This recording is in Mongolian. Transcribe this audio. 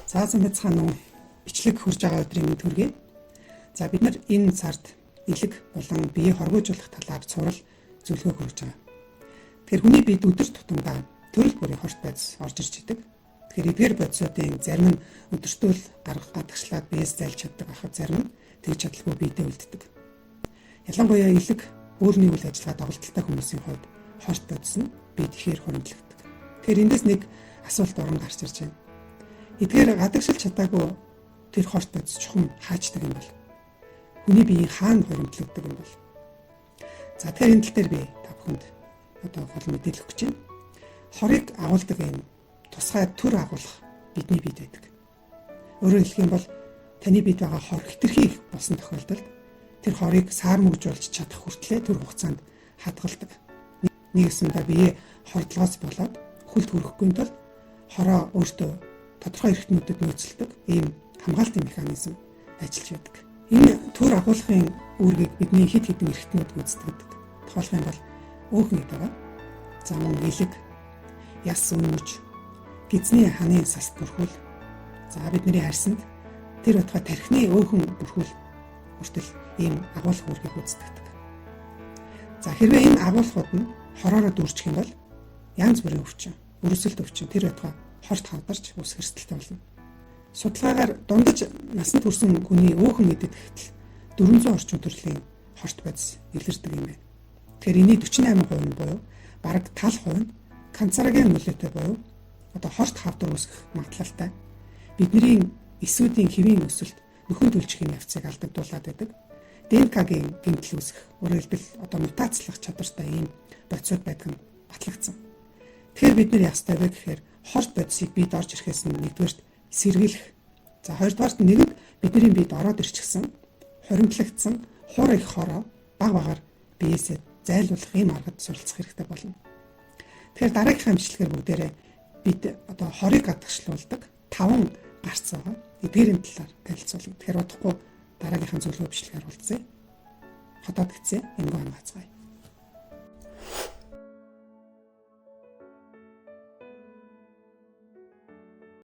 Заасан бяцхан уу бичлэг хурж байгаа өдрийн мэд хүргэе. За бид нар энэ сард элэг болон бие хоргоожуулах талаар цуврал зөвлөгөө хүргэж байгаа. Тэгэхээр хүний биед өдөр тутамдаа төрөл бүрийн хорт байдас орж ирж идэг. Тэгэхээр эдгээр бодисуудын зарим нь өдөртөөл гаргах гадагшлаад биеэс зайлж чаддаг ахад зарим нь тэгж чадалгүй биедээ үлддэг. Ялангуяа элэг өөрийн үйл ажиллагаа тоглолттой хүмүүсийн хувьд хорт бодис нь биед ихээр хуримтлагддаг. Тэгэхээр эндээс нэг асуулт орон гарч ирж байна. Эдгээр гадагшилж чадаагүй тэр хорт бодис чухам хааждаг юм бол хүний биеийн хаана хуримтлагддаг юм бол. За тэгэхээр энэ тал дээр би та бүхэнд одоо гол мэдээлэл өгч байна. Хорыг агуулдаг энэ тусгай төр агуулах бидний биед байдаг. Өөрөөр хэлэх юм бол таны биед байгаа хор хэтэрхий болсон тохиолдолд тэр хорыг саармөгжүүлж чадах хүртлээр тэр хугацаанд хадгалдаг. Нэгсэндээ бие хордлогоос болоод хүлд хүрэхгүй тул хороо өөртөө тодорхой эрхтнүүдэд нөөцлөдөг ийм хамгаалтын механизм ажиллаж байдаг. Энэ төр агуулгын үүргийг бидний хэд хэдэн эрхтнүүд гүйцэтгэдэг. Тухайлх юм бол өөхөн гэдэг. За мөн элэг, яс үнэмж, гизний ханы сас бүрхүүл. За бидний харьсанд тэр утга тархины өөхөн бүрхүүл хүртэл ийм агуулга үүргийг гүйцэтгэдэг. За хэрвээ энэ агуулгууд нь хороороо дүүрчих юм бол янз бүрийн өвчин, өрөсөлт өвчин тэр утга хорт хавдарч ус хэрсдэлтэй болно. Судалгаагаар дундаж насанд хүрсэн хүний өөхөн эдэд хэвтэл 400 орчим төрлийн хорт бодис илэрдэг юм байна. Тэгэхээр энэний 48% нь буюу бараг тал хувь нь канцероген нөлөөтэй буюу одоо хорт хавдар үүсгэх магадлалтай бидний эсүүдийн хэвийн өсөлт нөхөн төлжхийн явцыг алдагдуулаад байдаг. ДНК-гийн гэмтэл үүсгэх, өөрөөр хэлбэл одоо мутацлах чадвартай ийм бодисууд байдаг нь батлагдсан. Тэгэхээр бид нар яах ёстой вэ гэхээр хорт бодисыг бид орж ирэхээс нь нэгдүгээрт сэргийлэх. За хоёрдугаарт нэгэнд бидний биед ороод ирчихсэн хуримтлагдсан хур их хороо баг багаар биесээ зайлуулах ийм аргад суралцах хэрэгтэй болно. Тэгэхээр дараагийнхаа мэдлэгээр бүгдээрээ бид одоо хорыг гадагшлуулдаг 5 гарц байгаа. Эдгээрийн талаар танилцуулна. Тэгэхээр удахгүй дараагийнхаа зөвлөгөө бичлэгээр уулзъя. Хотод гисэ энэ гоо хангацгаая.